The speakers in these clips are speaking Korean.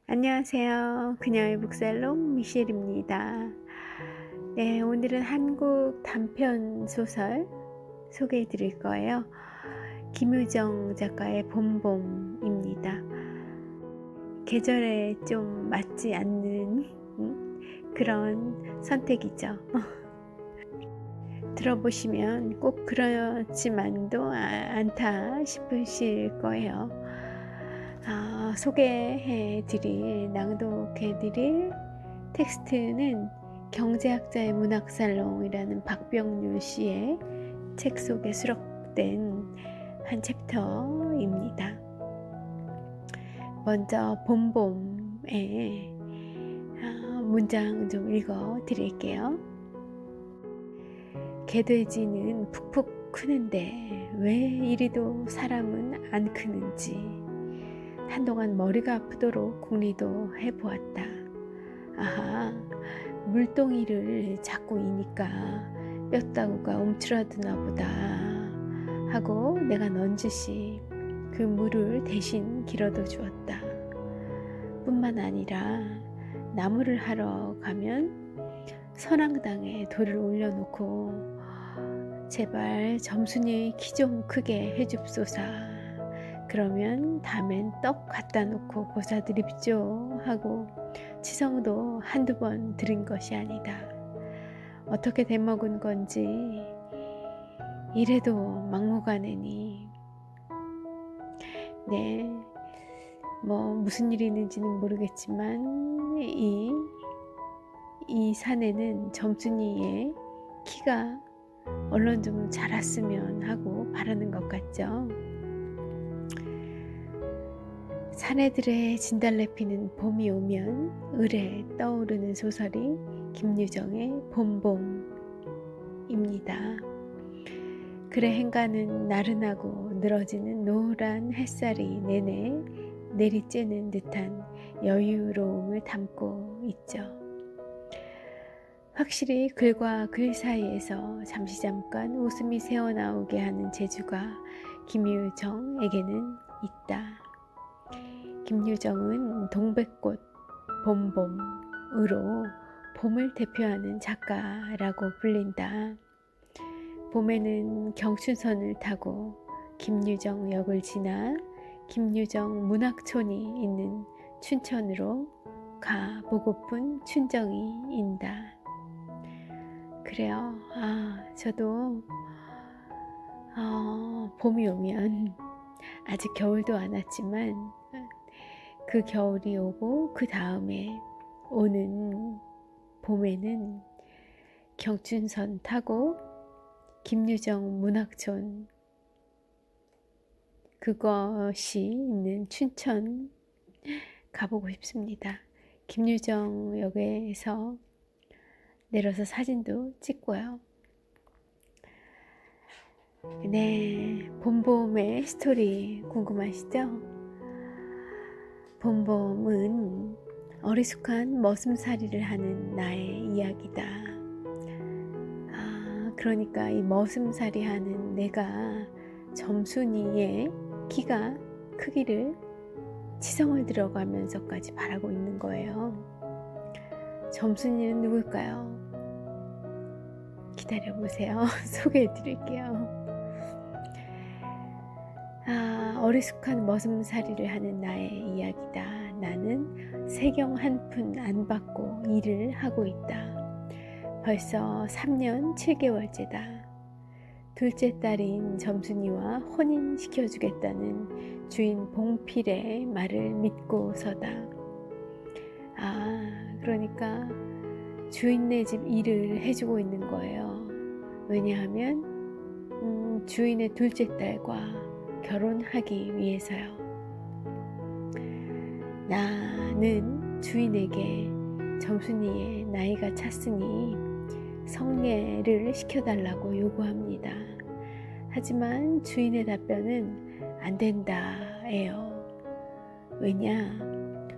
안녕하세요. 그녀의 북살롱 미셸입니다. 네, 오늘은 한국 단편 소설 소개해 드릴 거예요. 김유정 작가의 봄봄입니다. 계절에 좀 맞지 않는 그런 선택이죠. 들어보시면 꼭 그렇지만도 않다 싶으실 거예요. 소개해 드릴, 낭독해 드릴 텍스트는 경제학자의 문학살롱이라는 박병률 씨의 책 속에 수록된 한 챕터입니다. 먼저 봄봄의 문장 좀 읽어 드릴게요. 개돼지는 푹푹 크는데 왜 이리도 사람은 안 크는지 한동안 머리가 아프도록 궁리도 해보았다. 아하, 물동이를 자꾸 이니까 뼈다구가 움츠러드나 보다 하고 내가 넌지시 그 물을 대신 길어도 주었다. 뿐만 아니라 나무를 하러 가면 선앙당에 돌을 올려놓고 제발 점순이 키 좀 크게 해줍소서. 그러면 다음엔 떡 갖다 놓고 보사드립죠 하고 치성도 한두 번 드린 것이 아니다. 어떻게 돼먹은 건지 이래도 막무가내니. 네, 무슨 일이 있는지는 모르겠지만 이 산에는 점순이의 키가 얼른 좀 자랐으면 하고 바라는 것 같죠. 사내들의 진달래 피는 봄이 오면 을에 떠오르는 소설이 김유정의 봄봄입니다. 글의 행간은 나른하고 늘어지는 노란 햇살이 내내 내리쬐는 듯한 여유로움을 담고 있죠. 확실히 글과 글 사이에서 잠깐 웃음이 새어나오게 하는 재주가 김유정에게는 있다. 김유정은 동백꽃 봄봄으로 봄을 대표하는 작가라고 불린다. 봄에는 경춘선을 타고 김유정역을 지나 김유정 문학촌이 있는 춘천으로 가 보고픈 춘정이 인다. 그래요. 저도 봄이 오면 아직 겨울도 안 왔지만 그 겨울이 오고 그 다음에 오는 봄에는 경춘선 타고 김유정 문학촌 그것이 있는 춘천 가보고 싶습니다. 김유정 역에서 내려서 사진도 찍고요. 네, 봄봄의 스토리 궁금하시죠? 봄봄은 어리숙한 머슴살이를 하는 나의 이야기다. 그러니까 이 머슴살이 하는 내가 점순이의 키가 크기를 치성을 들어가면서까지 바라고 있는 거예요. 점순이는 누굴까요? 기다려보세요. 소개해 드릴게요. 어리숙한 머슴살이를 하는 나의 이야기다. 나는 세경 한 푼 안 받고 일을 하고 있다. 벌써 3년 7개월째다. 둘째 딸인 점순이와 혼인시켜주겠다는 주인 봉필의 말을 믿고서다. 그러니까 주인네 집 일을 해주고 있는 거예요. 왜냐하면 주인의 둘째 딸과 결혼하기 위해서요. 나는 주인에게 점순이의 나이가 찼으니 성례를 시켜달라고 요구합니다. 하지만 주인의 답변은 안 된다예요. 왜냐?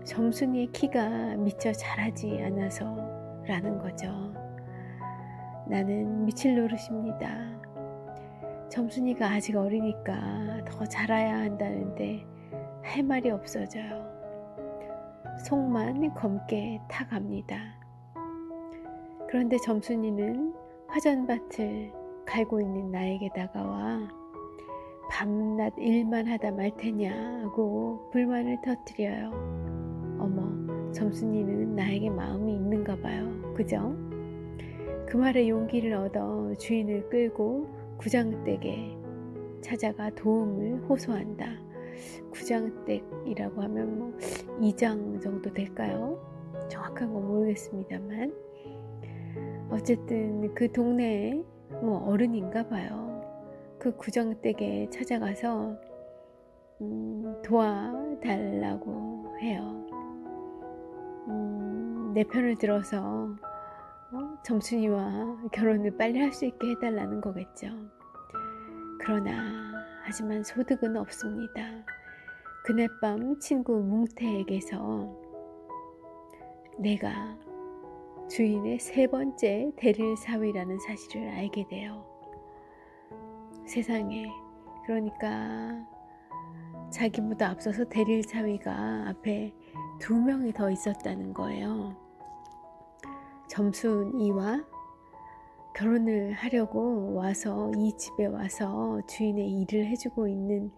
점순이의 키가 미처 자라지 않아서 라는 거죠. 나는 미칠 노릇입니다. 점순이가 아직 어리니까 더 자라야 한다는데 할 말이 없어져요. 속만 검게 타갑니다. 그런데 점순이는 화전밭을 갈고 있는 나에게 다가와 밤낮 일만 하다 말 테냐고 불만을 터뜨려요. 어머, 점순이는 나에게 마음이 있는가 봐요. 그죠? 그 말에 용기를 얻어 주인을 끌고 구장댁에 찾아가 도움을 호소한다. 구장댁이라고 하면 뭐 2장 정도 될까요? 정확한 건 모르겠습니다만 어쨌든 그 동네에 뭐 어른인가 봐요. 그 구장댁에 찾아가서 도와달라고 해요. 내 편을 들어서 점순이와 결혼을 빨리 할 수 있게 해달라는 거겠죠. 그러나 하지만 소득은 없습니다. 그날 밤 친구 뭉태에게서 내가 주인의 3번째 대릴사위라는 사실을 알게 돼요. 세상에, 그러니까 자기보다 앞서서 대릴사위가 앞에 2명이 더 있었다는 거예요. 점순이와 결혼을 하려고 와서 이 집에 와서 주인의 일을 해주고 있는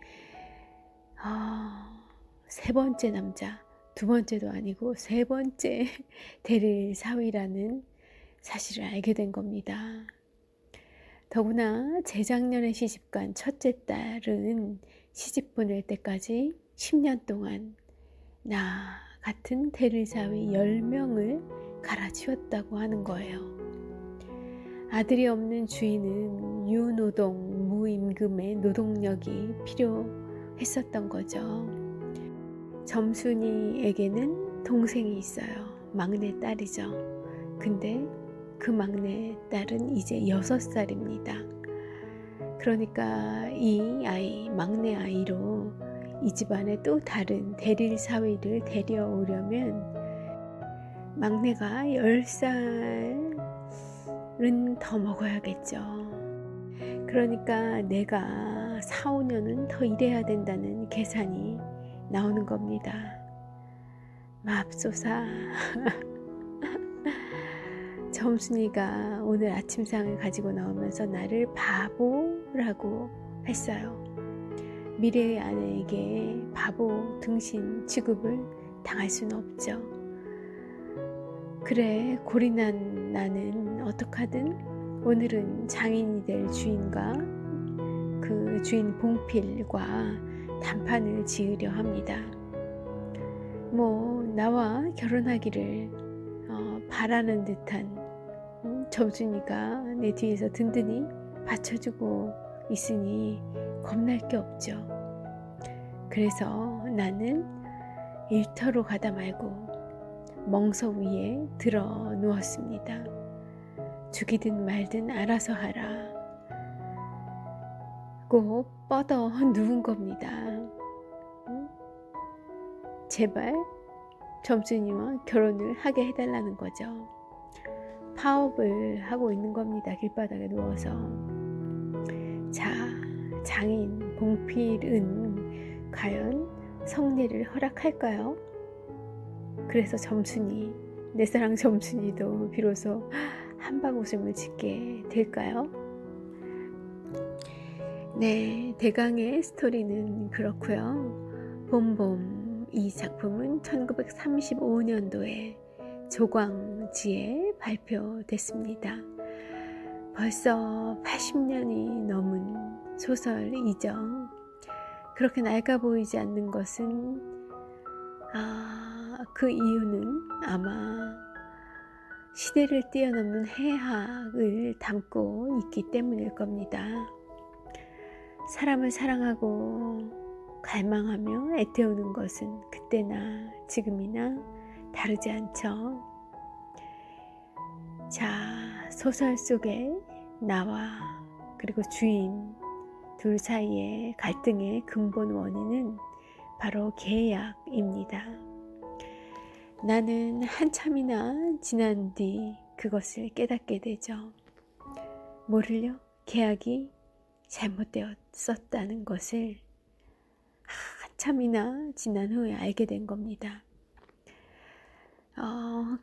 3번째 남자, 2번째도 아니고 3번째 대릴사위라는 사실을 알게 된 겁니다. 더구나 재작년에 시집간 첫째 딸은 시집 보낼 때까지 10년 동안 나 같은 대릴사위 10명을 갈아치웠다고 하는 거예요. 아들이 없는 주인은 유노동 무임금의 노동력이 필요했었던 거죠. 점순이에게는 동생이 있어요. 막내 딸이죠. 근데 그 막내 딸은 이제 6살입니다. 그러니까 이 아이, 막내 아이로 이 집안에 또 다른 대릴사위를 데려오려면 막내가 10살은 더 먹어야겠죠. 그러니까 내가 4, 5년은 더 일해야 된다는 계산이 나오는 겁니다. 맙소사. 점순이가 오늘 아침상을 가지고 나오면서 나를 바보라고 했어요. 미래의 아내에게 바보 등신 취급을 당할 수는 없죠. 그래, 골인한 나는 어떡하든 오늘은 장인이 될 주인과 그 주인 봉필과 단판을 지으려 합니다. 뭐 나와 결혼하기를 바라는 듯한 점순이가 내 뒤에서 든든히 받쳐주고 있으니 겁날 게 없죠. 그래서 나는 일터로 가다 말고 멍서 위에 들어 누웠습니다. 죽이든 말든 알아서 하라 고 뻗어 누운 겁니다. 제발 점순이와 결혼을 하게 해달라는 거죠. 파업을 하고 있는 겁니다. 길바닥에 누워서. 자, 장인 봉필은 과연 성례를 허락할까요? 그래서 점순이, 내 사랑 점순이도 비로소 한바구음을 짓게 될까요? 네, 대강의 스토리는 그렇고요. 봄봄, 이 작품은 1935년도에 조광지에 발표됐습니다. 벌써 80년이 넘은 소설이죠. 그렇게 낡아 보이지 않는 것은 그 이유는 아마 시대를 뛰어넘는 해학을 담고 있기 때문일 겁니다. 사람을 사랑하고 갈망하며 애태우는 것은 그때나 지금이나 다르지 않죠. 자, 소설 속에 나와 그리고 주인 둘 사이의 갈등의 근본 원인은 바로 계약입니다. 나는 한참이나 지난 뒤 그것을 깨닫게 되죠. 뭐를요? 계약이 잘못되었었다는 것을 한참이나 지난 후에 알게 된 겁니다.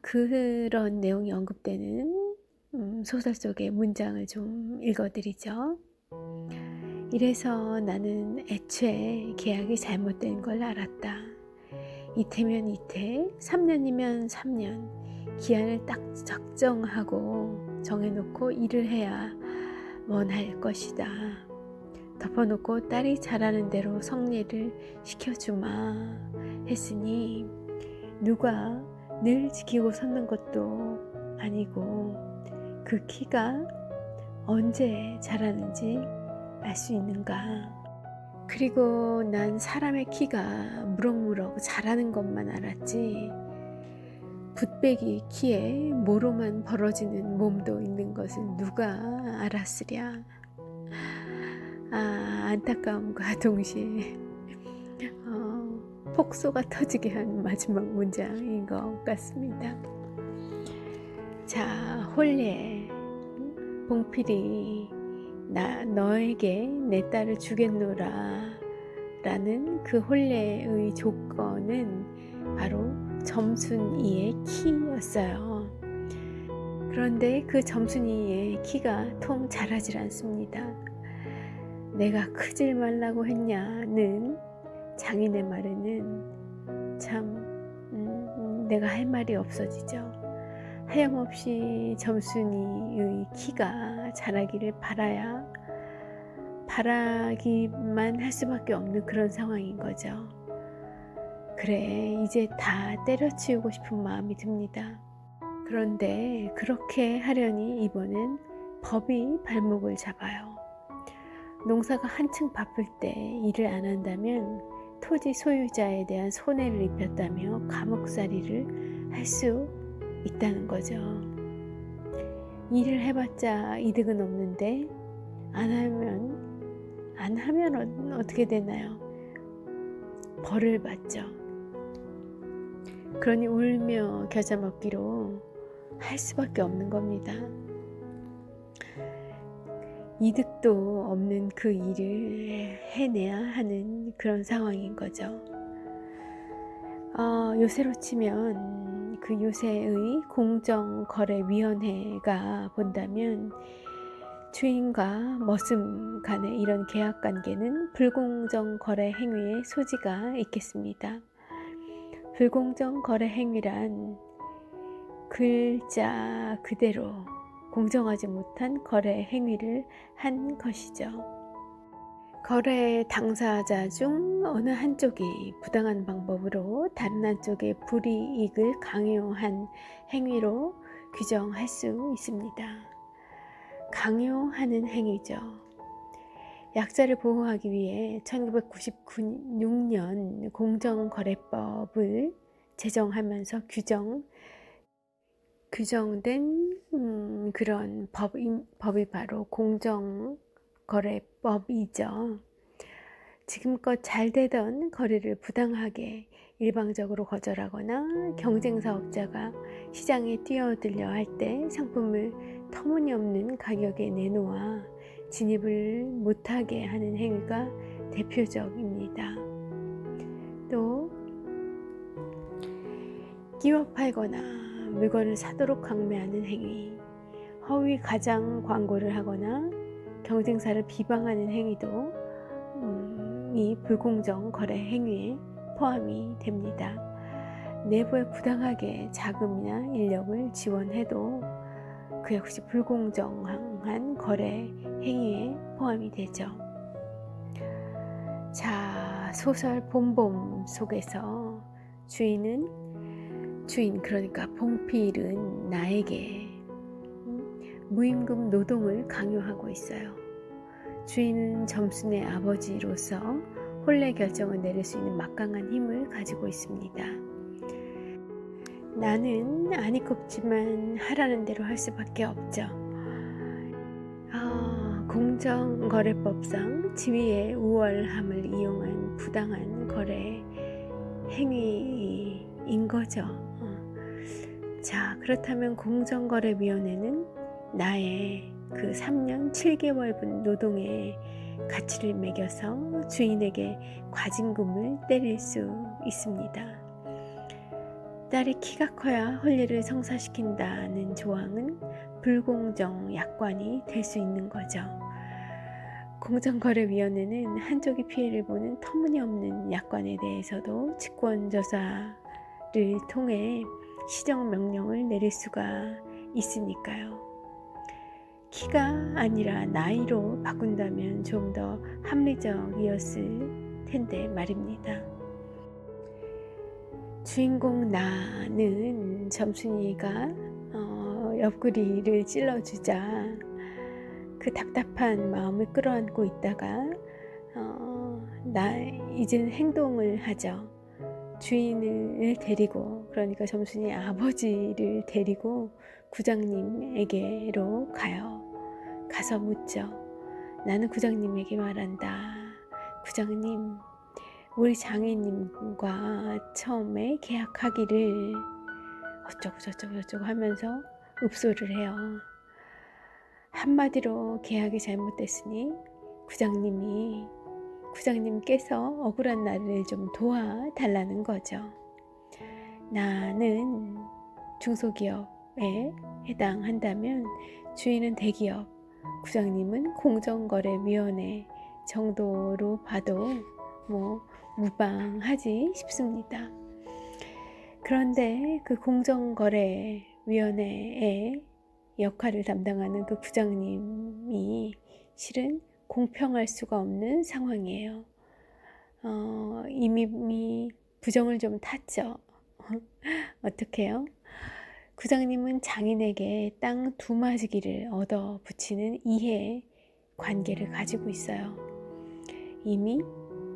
그런 내용이 언급되는 소설 속의 문장을 좀 읽어드리죠. 이래서 나는 애초에 계약이 잘못된 걸 알았다. 이태면 이태, 3년이면 3년, 기한을 딱 적정하고 정해놓고 일을 해야 원할 것이다. 덮어놓고 딸이 잘하는 대로 성례를 시켜주마 했으니 누가 늘 지키고 섰는 것도 아니고 그 키가 언제 자라는지 알 수 있는가. 그리고 난 사람의 키가 무럭무럭 자라는 것만 알았지 붓배기 키에 모로만 벌어지는 몸도 있는 것을 누가 알았으랴. 안타까움과 동시에 폭소가 터지게 한 마지막 문장인 것 같습니다. 자, 홀례 봉필이 너에게 내 딸을 주겠노라 라는 그 홀례의 조건은 바로 점순이의 키였어요. 그런데 그 점순이의 키가 통 자라질 않습니다. 내가 크질 말라고 했냐는 장인의 말에는 참 내가 할 말이 없어지죠. 하염없이 점순이의 키가 자라기를 바라기만 할 수밖에 없는 그런 상황인 거죠. 그래, 이제 다 때려치우고 싶은 마음이 듭니다. 그런데 그렇게 하려니 이번엔 법이 발목을 잡아요. 농사가 한층 바쁠 때 일을 안 한다면 토지 소유자에 대한 손해를 입혔다며 감옥살이를 할 수 있다는 거죠. 일을 해봤자 이득은 없는데 안 하면 어떻게 되나요? 벌을 받죠. 그러니 울며 겨자 먹기로 할 수밖에 없는 겁니다. 이득도 없는 그 일을 해내야 하는 그런 상황인 거죠. 요새로 치면 그 요새의 공정거래위원회가 본다면 주인과 머슴 간의 이런 계약관계는 불공정거래 행위의 소지가 있겠습니다. 불공정거래 행위란 글자 그대로 공정하지 못한 거래 행위를 한 것이죠. 거래 당사자 중 어느 한쪽이 부당한 방법으로 다른 한쪽의 불이익을 강요한 행위로 규정할 수 있습니다. 강요하는 행위죠. 약자를 보호하기 위해 1996년 공정거래법을 제정하면서 규정된 그런 법이 바로 공정거래법이죠. 지금껏 잘 되던 거래를 부당하게 일방적으로 거절하거나 경쟁사업자가 시장에 뛰어들려 할 때 상품을 터무니없는 가격에 내놓아 진입을 못하게 하는 행위가 대표적입니다. 또 끼워 팔거나 물건을 사도록 강매하는 행위, 허위 가장 광고를 하거나 경쟁사를 비방하는 행위도 이 불공정 거래 행위에 포함이 됩니다. 내부에 부당하게 자금이나 인력을 지원해도 그 역시 불공정한 거래 행위에 포함이 되죠. 자, 소설 봄봄 속에서 주인 그러니까 봉필은 나에게 무임금 노동을 강요하고 있어요. 주인은 점순의 아버지로서 혼례 결정을 내릴 수 있는 막강한 힘을 가지고 있습니다. 나는 안이 꼽지만 하라는 대로 할 수밖에 없죠. 공정거래법상 지위의 우월함을 이용한 부당한 거래 행위인 거죠. 자, 그렇다면 공정거래위원회는 나의 그 3년 7개월분 노동의 가치를 매겨서 주인에게 과징금을 때릴 수 있습니다. 딸이 키가 커야 혼례를 성사시킨다는 조항은 불공정 약관이 될 수 있는 거죠. 공정거래위원회는 한쪽이 피해를 보는 터무니없는 약관에 대해서도 직권조사를 통해 시정명령을 내릴 수가 있으니까요. 키가 아니라 나이로 바꾼다면 좀 더 합리적이었을 텐데 말입니다. 주인공 나는 점순이가 옆구리를 찔러주자 그 답답한 마음을 끌어안고 있다가 이제는 행동을 하죠. 주인을 데리고, 그러니까 점순이 아버지를 데리고 구장님에게로 가요. 가서 묻죠. 나는 구장님에게 말한다. 구장님, 우리 장인님과 처음에 계약하기를 어쩌고 저쩌고 하면서 읍소를 해요. 한마디로 계약이 잘못됐으니 구장님께서 억울한 나를 좀 도와달라는 거죠. 나는 중소기업에 해당한다면 주인은 대기업, 구장님은 공정거래위원회 정도로 봐도 무방하지 싶습니다. 그런데 그 공정거래위원회의 역할을 담당하는 그 구장님이 실은 공평할 수가 없는 상황이에요. 이미 부정을 좀 탔죠. 어떡해요? 구장님은 장인에게 땅 2마지기를 얻어 붙이는 이해 관계를 가지고 있어요. 이미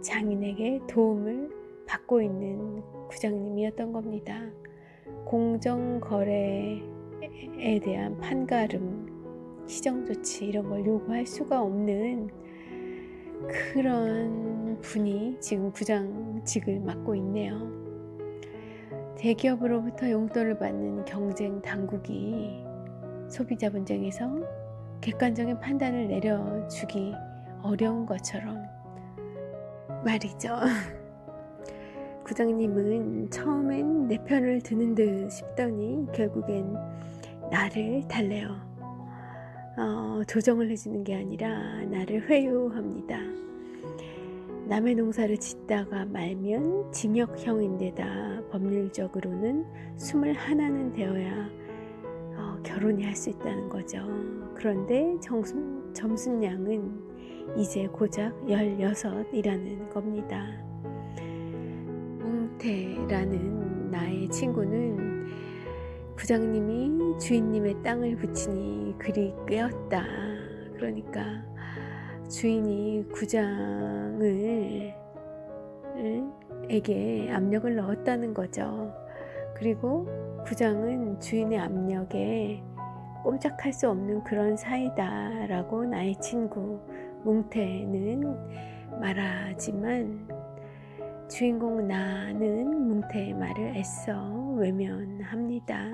장인에게 도움을 받고 있는 구장님이었던 겁니다. 공정거래에 대한 판가름, 시정조치 이런 걸 요구할 수가 없는 그런 분이 지금 구장직을 맡고 있네요. 대기업으로부터 용돈을 받는 경쟁 당국이 소비자 분쟁에서 객관적인 판단을 내려주기 어려운 것처럼 말이죠. 구장님은 처음엔 내 편을 드는 듯 싶더니 결국엔 나를 달래요. 조정을 해주는 게 아니라 나를 회유합니다. 남의 농사를 짓다가 말면 징역형인데다 법률적으로는 21는 되어야 결혼이 할 수 있다는 거죠. 그런데 점순양은 이제 고작 16이라는 겁니다. 웅태라는 나의 친구는 구장님이 주인님의 땅을 붙이니 그리 꾀었다. 그러니까 주인이 구장에게 압력을 넣었다는 거죠. 그리고 구장은 주인의 압력에 꼼짝할 수 없는 그런 사이다 라고 나의 친구 뭉태는 말하지만 주인공 나는 뭉태의 말을 애써 외면합니다.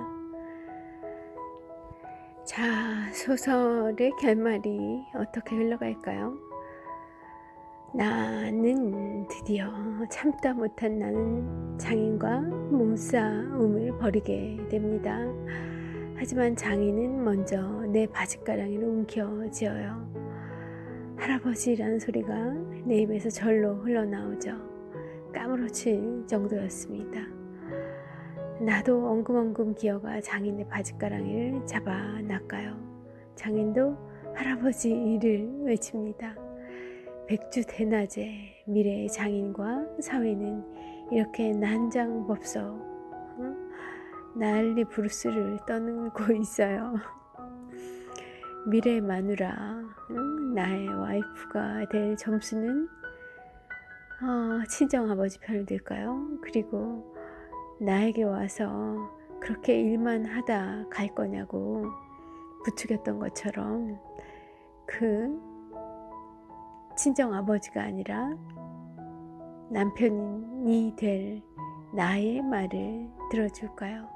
자, 소설의 결말이 어떻게 흘러갈까요? 나는 드디어 참다 못한 나는 장인과 몸싸움을 벌이게 됩니다. 하지만 장인은 먼저 내 바짓가랑이를 움켜쥐어요. 할아버지라는 소리가 내 입에서 절로 흘러나오죠. 까무러칠 정도였습니다. 나도 엉금엉금 기어가 장인의 바짓가랑이를 잡아 낚아요. 장인도 할아버지를 외칩니다. 백주대낮에 미래의 장인과 사위는 이렇게 난장법석 난리 부르스를 떠들고 있어요. 미래의 마누라, 나의 와이프가 될 점수는 친정아버지 편을 들까요? 그리고 나에게 와서 그렇게 일만 하다 갈 거냐고 부추겼던 것처럼 그 친정아버지가 아니라 남편이 될 나의 말을 들어줄까요?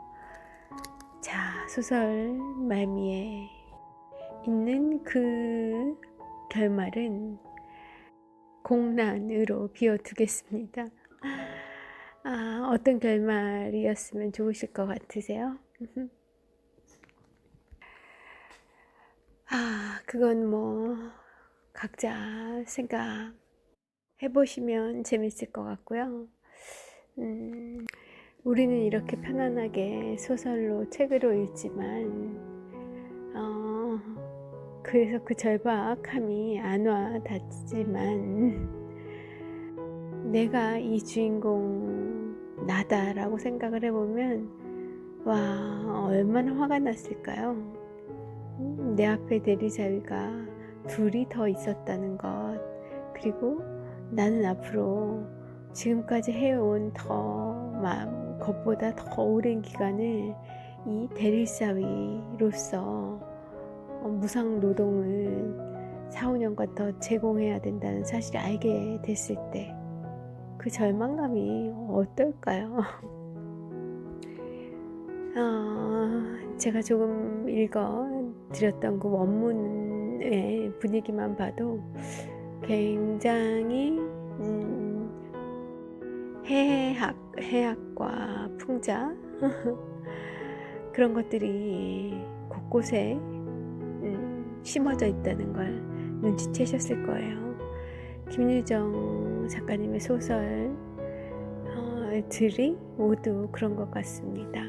자, 소설 말미에 있는 그 결말은 공란으로 비워두겠습니다. 어떤 결말이었으면 좋으실 것 같으세요? 그건 뭐 각자 생각해 보시면 재밌을 것 같고요. 우리는 이렇게 편안하게 소설로 책으로 읽지만 그래서 그 절박함이 안 와닿지만 내가 이 주인공 나다라고 생각을 해보면 와, 얼마나 화가 났을까요? 내 앞에 내리자위가 둘이 더 있었다는 것, 그리고 나는 앞으로 지금까지 해온 것보다 더 오랜 기간을 이 대리사위로서 무상 노동을 4, 5년간 더 제공해야 된다는 사실을 알게 됐을 때 그 절망감이 어떨까요? 제가 조금 읽어드렸던 그 원문의 분위기만 봐도 굉장히 해학과 풍자 그런 것들이 곳곳에 심어져 있다는 걸 눈치채셨을 거예요. 김유정 작가님의 소설들이 모두 그런 것 같습니다.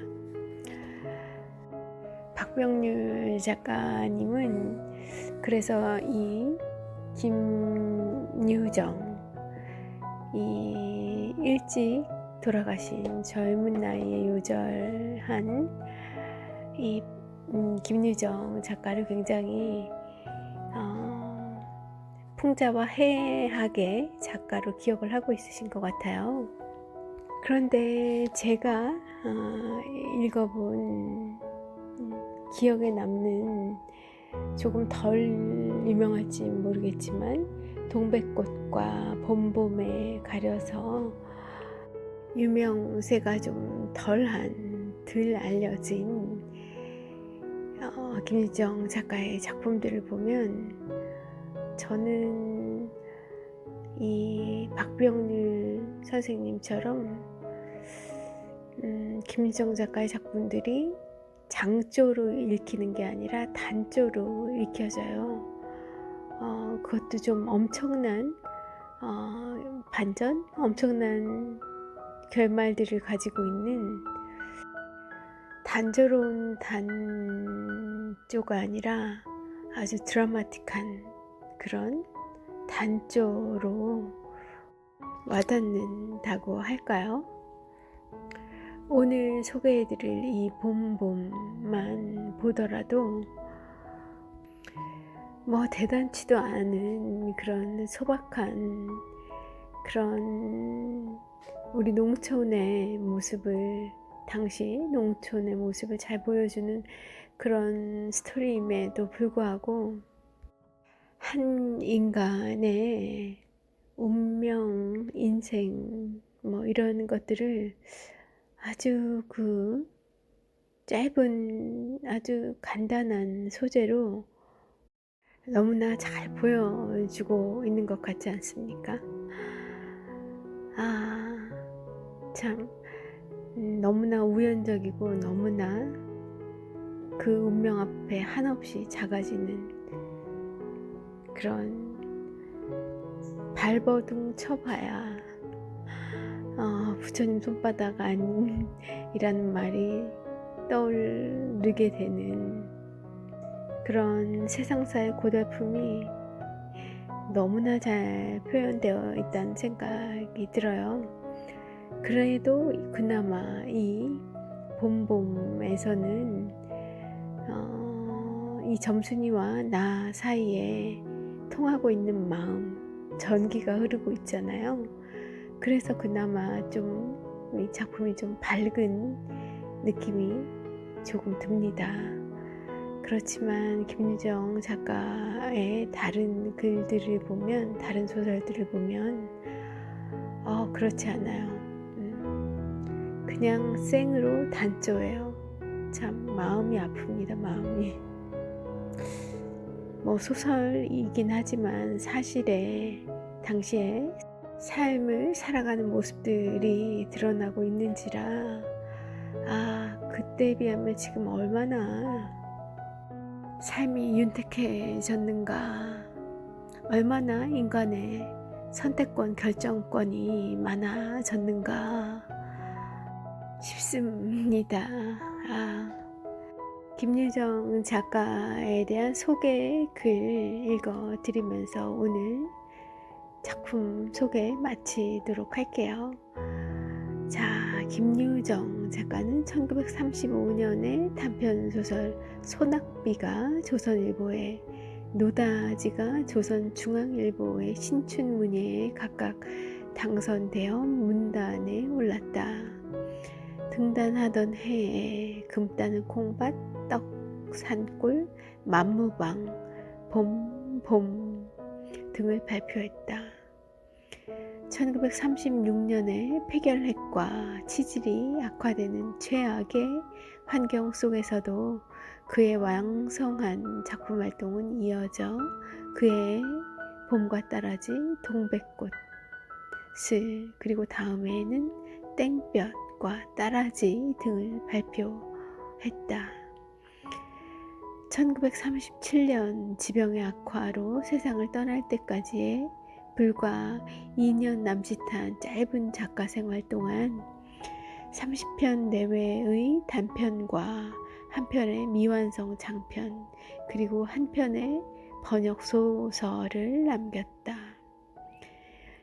박병률 작가님은 그래서 이 김유정, 이 일찍 돌아가신 젊은 나이에 요절한 이 김유정 작가를 굉장히 풍자와 해학의 작가로 기억을 하고 있으신 것 같아요. 그런데 제가 읽어본 기억에 남는 조금 덜 유명할지 모르겠지만 동백꽃과 봄봄에 가려서 유명세가 좀 덜 알려진 김유정 작가의 작품들을 보면 저는 이 박병률 선생님처럼 김유정 작가의 작품들이 장조로 읽히는 게 아니라 단조로 읽혀져요. 그것도 좀 엄청난 반전, 엄청난 결말들을 가지고 있는 단조로운 단조가 아니라 아주 드라마틱한 그런 단조로 와닿는다고 할까요? 오늘 소개해드릴 이 봄봄만 보더라도 뭐 대단치도 않은 그런 소박한 그런 우리 농촌의 모습을, 당시 농촌의 모습을 잘 보여주는 그런 스토리임에도 불구하고 한 인간의 운명, 인생 뭐 이런 것들을 아주 그 짧은 아주 간단한 소재로 너무나 잘 보여주고 있는 것 같지 않습니까? 참 너무나 우연적이고 너무나 그 운명 앞에 한없이 작아지는 그런 발버둥 쳐봐야 부처님 손바닥 안이라는 말이 떠오르게 되는 그런 세상사의 고달픔이 너무나 잘 표현되어 있다는 생각이 들어요. 그래도 그나마 이 봄봄에서는 이 점순이와 나 사이에 통하고 있는 마음, 전기가 흐르고 있잖아요. 그래서 그나마 좀 이 작품이 좀 밝은 느낌이 조금 듭니다. 그렇지만 김유정 작가의 다른 글들을 보면, 다른 소설들을 보면 그렇지 않아요. 그냥 생으로 단조예요. 참 마음이 아픕니다. 마음이. 뭐 소설이긴 하지만 사실에 당시에 삶을 살아가는 모습들이 드러나고 있는지라 그때에 비하면 지금 얼마나 삶이 윤택해졌는가, 얼마나 인간의 선택권, 결정권이 많아졌는가 싶습니다. 김유정 작가에 대한 소개 글 읽어드리면서 오늘 작품 소개 마치도록 할게요. 자, 김유정 작가는 1935년에 단편소설 소낙비가 조선일보에, 노다지가 조선중앙일보의 신춘문예에 각각 당선되어 문단에 올랐다. 등단하던 해에 금따는 콩밭, 떡, 산골, 만무방, 봄 등을 발표했다. 1936년에 폐결핵과 치질이 악화되는 최악의 환경 속에서도 그의 왕성한 작품 활동은 이어져 그의 봄과 따라지, 동백꽃을, 그리고 다음해에는 땡볕과 따라지 등을 발표했다. 1937년 지병의 악화로 세상을 떠날 때까지의 불과 2년 남짓한 짧은 작가 생활 동안 30편 내외의 단편과 한 편의 미완성 장편, 그리고 한 편의 번역 소설을 남겼다.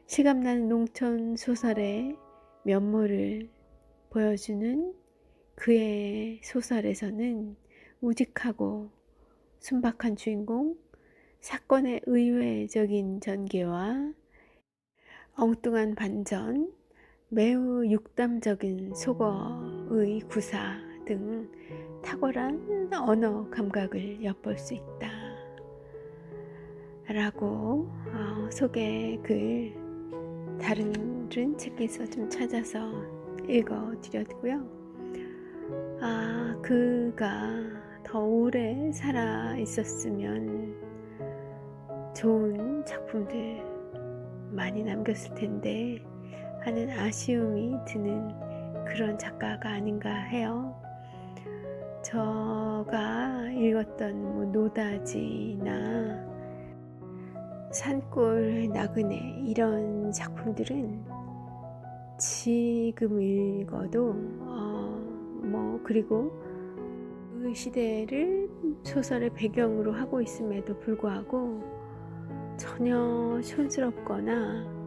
실감나는 농촌 소설의 면모를 보여주는 그의 소설에서는 우직하고 순박한 주인공, 사건의 의외적인 전개와 엉뚱한 반전, 매우 육담적인 속어의 구사 등 탁월한 언어 감각을 엿볼 수 있다 라고 소개 글 다른 책에서 좀 찾아서 읽어드렸고요. 그가 더 오래 살아 있었으면 좋은 작품들 많이 남겼을 텐데 하는 아쉬움이 드는 그런 작가가 아닌가 해요. 제가 읽었던 노다지나 산골 나그네 이런 작품들은 지금 읽어도 그리고 그 시대를 소설의 배경으로 하고 있음에도 불구하고 전혀 촌스럽거나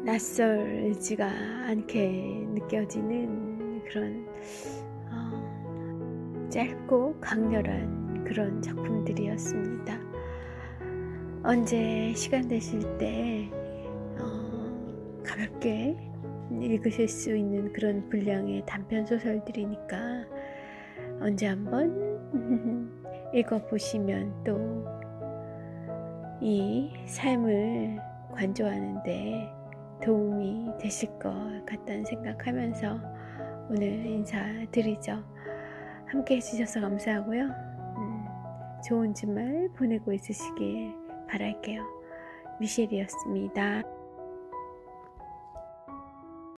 낯설지가 않게 느껴지는 그런 짧고 강렬한 그런 작품들이었습니다. 언제 시간 되실 때 가볍게 읽으실 수 있는 그런 분량의 단편 소설들이니까 언제 한번 읽어보시면 또 이 삶을 관조하는데 도움이 되실 것 같다는 생각하면서 오늘 인사드리죠. 함께 해주셔서 감사하고요. 좋은 주말 보내고 있으시길 바랄게요. 미셸이었습니다.